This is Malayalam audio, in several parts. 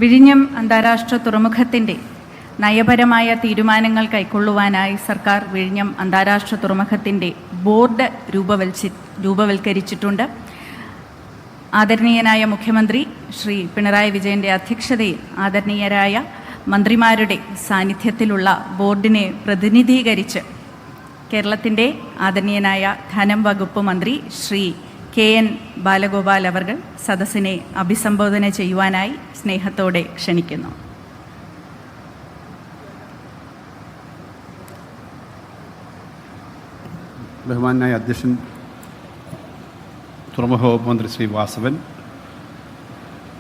വിഴിഞ്ഞം അന്താരാഷ്ട്ര തുറമുഖത്തിൻ്റെ നയപരമായ തീരുമാനങ്ങൾ കൈക്കൊള്ളുവാനായി സർക്കാർ വിഴിഞ്ഞം അന്താരാഷ്ട്ര തുറമുഖത്തിൻ്റെ ബോർഡ് രൂപവൽക്കരിച്ചിട്ടുണ്ട്. ആദരണീയനായ മുഖ്യമന്ത്രി ശ്രീ പിണറായി വിജയൻ്റെ അധ്യക്ഷതയിൽ ആദരണീയരായ മന്ത്രിമാരുടെ സാന്നിധ്യത്തിലുള്ള ബോർഡിനെ പ്രതിനിധീകരിച്ച് കേരളത്തിൻ്റെ ആദരണീയനായ ധനം വകുപ്പ് മന്ത്രി ശ്രീ KN ബാലഗോപാൽ അവർ സദസ്സിനെ അഭിസംബോധന ചെയ്യുവാനായി സ്നേഹത്തോടെ ക്ഷണിക്കുന്നു. ബഹുമാനായ അധ്യക്ഷൻ തുറമുഖ വകുപ്പ് മന്ത്രി ശ്രീ വാസവൻ,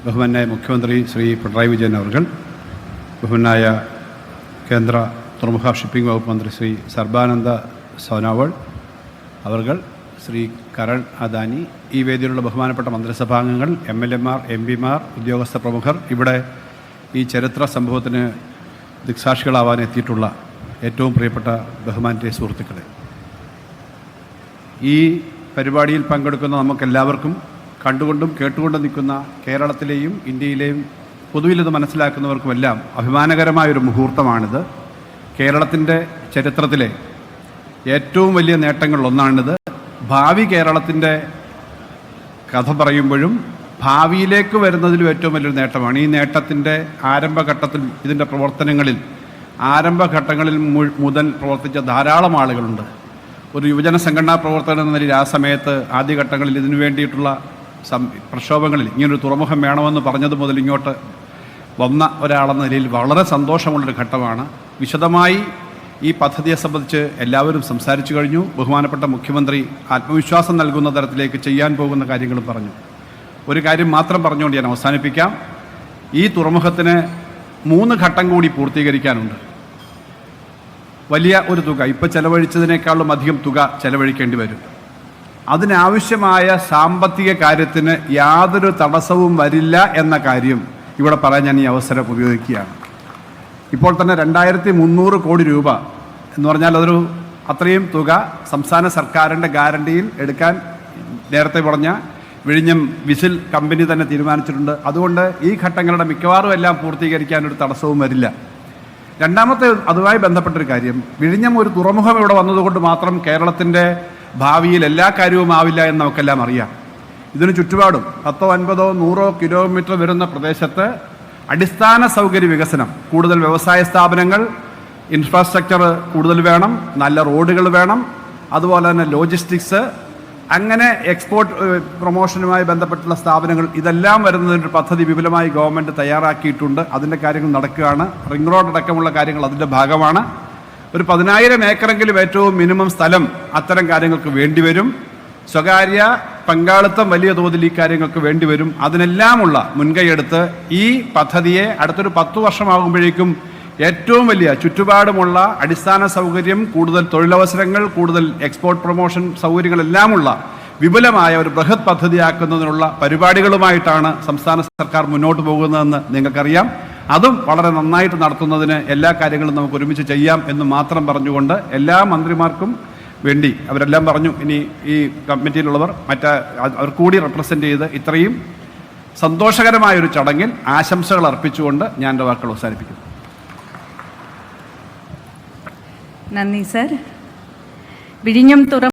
ബഹുമാനായ മുഖ്യമന്ത്രി ശ്രീ പിണറായി വിജയൻ അവർ, ബഹുമാനായ കേന്ദ്ര തുറമുഖ ഷിപ്പിംഗ് വകുപ്പ് മന്ത്രി ശ്രീ സർബാനന്ദ സോനോവാൾ അവർ, ശ്രീ കരൺ അദാനി, ഈ വേദിയിലുള്ള ബഹുമാനപ്പെട്ട മന്ത്രിസഭാംഗങ്ങൾ, MLA മാർ, MP മാർ, ഉദ്യോഗസ്ഥ പ്രമുഖർ, ഇവിടെ ഈ ചരിത്ര സംഭവത്തിന് ദിക്സാക്ഷികളാവാൻ എത്തിയിട്ടുള്ള ഏറ്റവും പ്രിയപ്പെട്ട ബഹുമാനീയ സുഹൃത്തുക്കളെ, ഈ പരിപാടിയിൽ പങ്കെടുക്കുന്ന നമുക്കെല്ലാവർക്കും കണ്ടുകൊണ്ടും കേട്ടുകൊണ്ടും നിൽക്കുന്ന കേരളത്തിലെയും ഇന്ത്യയിലെയും പൊതുവിലിത് മനസ്സിലാക്കുന്നവർക്കുമെല്ലാം അഭിമാനകരമായൊരു മുഹൂർത്തമാണിത്. കേരളത്തിൻ്റെ ചരിത്രത്തിലെ ഏറ്റവും വലിയ നേട്ടങ്ങളിലൊന്നാണിത്. ഭാവി കേരളത്തിൻ്റെ കഥ പറയുമ്പോഴും ഭാവിയിലേക്ക് വരുന്നതിലും ഏറ്റവും വലിയൊരു നേട്ടമാണ്. ഈ നേട്ടത്തിൻ്റെ ആരംഭഘട്ടത്തിൽ, ഇതിൻ്റെ പ്രവർത്തനങ്ങളിൽ ആരംഭഘട്ടങ്ങളിൽ മുതൽ പ്രവർത്തിച്ച ധാരാളം ആളുകളുണ്ട്. ഒരു യുവജന സംഘടനാ പ്രവർത്തകൻ എന്ന നിലയിൽ ആ സമയത്ത് ആദ്യഘട്ടങ്ങളിൽ ഇതിനു വേണ്ടിയിട്ടുള്ള പ്രക്ഷോഭങ്ങളിൽ ഇങ്ങനൊരു തുറമുഖം വേണമെന്ന് പറഞ്ഞത് മുതൽ ഇങ്ങോട്ട് വന്ന ഒരാളെന്ന നിലയിൽ വളരെ സന്തോഷമുള്ളൊരു ഘട്ടമാണ്. വിശദമായി ഈ പദ്ധതിയെ സംബന്ധിച്ച് എല്ലാവരും സംസാരിച്ചു കഴിഞ്ഞു. ബഹുമാനപ്പെട്ട മുഖ്യമന്ത്രി ആത്മവിശ്വാസം നൽകുന്ന തരത്തിലേക്ക് ചെയ്യാൻ പോകുന്ന കാര്യങ്ങളും പറഞ്ഞു. ഒരു കാര്യം മാത്രം പറഞ്ഞുകൊണ്ട് ഞാൻ അവസാനിപ്പിക്കാം. ഈ തുറമുഖത്തിന് 3 ഘട്ടം കൂടി പൂർത്തീകരിക്കാനുണ്ട്. വലിയ ഒരു തുക, ഇപ്പോൾ ചെലവഴിച്ചതിനേക്കാളും അധികം തുക ചെലവഴിക്കേണ്ടി വരും. അതിനാവശ്യമായ സാമ്പത്തിക കാര്യത്തിന് യാതൊരു തടസ്സവും വരില്ല എന്ന കാര്യം ഇവിടെ പറയാൻ ഞാൻ ഈ അവസരം ഉപയോഗിക്കുകയാണ്. ഇപ്പോൾ തന്നെ 2300 കോടി രൂപ എന്ന് പറഞ്ഞാൽ അതൊരു അത്രയും തുക സംസ്ഥാന സർക്കാരിൻ്റെ ഗ്യാരണ്ടിയിൽ എടുക്കാൻ നേരത്തെ പറഞ്ഞ വിഴിഞ്ഞം വിസിൽ കമ്പനി തന്നെ തീരുമാനിച്ചിട്ടുണ്ട്. അതുകൊണ്ട് ഈ ഘട്ടങ്ങളുടെ മിക്കവാറും എല്ലാം പൂർത്തീകരിക്കാനൊരു തടസ്സവും വരില്ല. രണ്ടാമത്തെ അതുമായി ബന്ധപ്പെട്ടൊരു കാര്യം, വിഴിഞ്ഞം ഒരു തുറമുഖം ഇവിടെ വന്നതുകൊണ്ട് മാത്രം കേരളത്തിൻ്റെ ഭാവിയിൽ എല്ലാ കാര്യവും ആവില്ല എന്ന് നമുക്കെല്ലാം അറിയാം. ഇതിന് ചുറ്റുപാടും 10, 50, 100 കിലോമീറ്റർ വരുന്ന പ്രദേശത്ത് അടിസ്ഥാന സൗകര്യ വികസനം, കൂടുതൽ വ്യവസായ സ്ഥാപനങ്ങൾ, ഇൻഫ്രാസ്ട്രക്ചർ കൂടുതൽ വേണം, നല്ല റോഡുകൾ വേണം, അതുപോലെ തന്നെ ലോജിസ്റ്റിക്സ്, അങ്ങനെ എക്സ്പോർട്ട് പ്രൊമോഷനുമായി ബന്ധപ്പെട്ടുള്ള സ്ഥാപനങ്ങൾ, ഇതെല്ലാം വരുന്നതിൻ്റെ പദ്ധതി വിപുലമായി ഗവൺമെൻറ് തയ്യാറാക്കിയിട്ടുണ്ട്. അതിൻ്റെ കാര്യങ്ങൾ നടക്കുകയാണ്. റിംഗ് റോഡ് അടക്കമുള്ള കാര്യങ്ങൾ അതിൻ്റെ ഭാഗമാണ്. ഒരു 10,000 ഏക്കറെങ്കിലും ഏറ്റവും മിനിമം സ്ഥലം അത്തരം കാര്യങ്ങൾക്ക് വേണ്ടിവരും. സ്വകാര്യ പങ്കാളിത്തം വലിയ തോതിൽ ഈ കാര്യങ്ങൾക്ക് വേണ്ടിവരും. അതിനെല്ലാമുള്ള മുൻകൈയെടുത്ത് ഈ പദ്ധതിയെ അടുത്തൊരു 10 വർഷമാകുമ്പോഴേക്കും ഏറ്റവും വലിയ ചുറ്റുപാടുമുള്ള അടിസ്ഥാന സൗകര്യം, കൂടുതൽ തൊഴിലവസരങ്ങൾ, കൂടുതൽ എക്സ്പോർട്ട് പ്രൊമോഷൻ സൗകര്യങ്ങളെല്ലാമുള്ള വിപുലമായ ഒരു ബൃഹത് പദ്ധതിയാക്കുന്നതിനുള്ള പരിപാടികളുമായിട്ടാണ് സംസ്ഥാന സർക്കാർ മുന്നോട്ട് പോകുന്നതെന്ന് നിങ്ങൾക്കറിയാം. അതും വളരെ നന്നായിട്ട് നടത്തുന്നതിന് എല്ലാ കാര്യങ്ങളും നമുക്ക് ഒരുമിച്ച് ചെയ്യാം എന്ന് മാത്രം പറഞ്ഞുകൊണ്ട് എല്ലാ മന്ത്രിമാർക്കും വേണ്ടി അവരെല്ലാം പറഞ്ഞു. ഇനി ഈ കമ്മിറ്റിയിലുള്ളവർ അവർ കൂടി റെപ്രസെൻ്റ് ചെയ്ത് ഇത്രയും സന്തോഷകരമായൊരു ചടങ്ങിൽ ആശംസകൾ അർപ്പിച്ചുകൊണ്ട് ഞാൻ എൻ്റെ വാക്കുകൾ അവസാനിപ്പിക്കുന്നു. നന്ദി സർ. വിഴിഞ്ഞം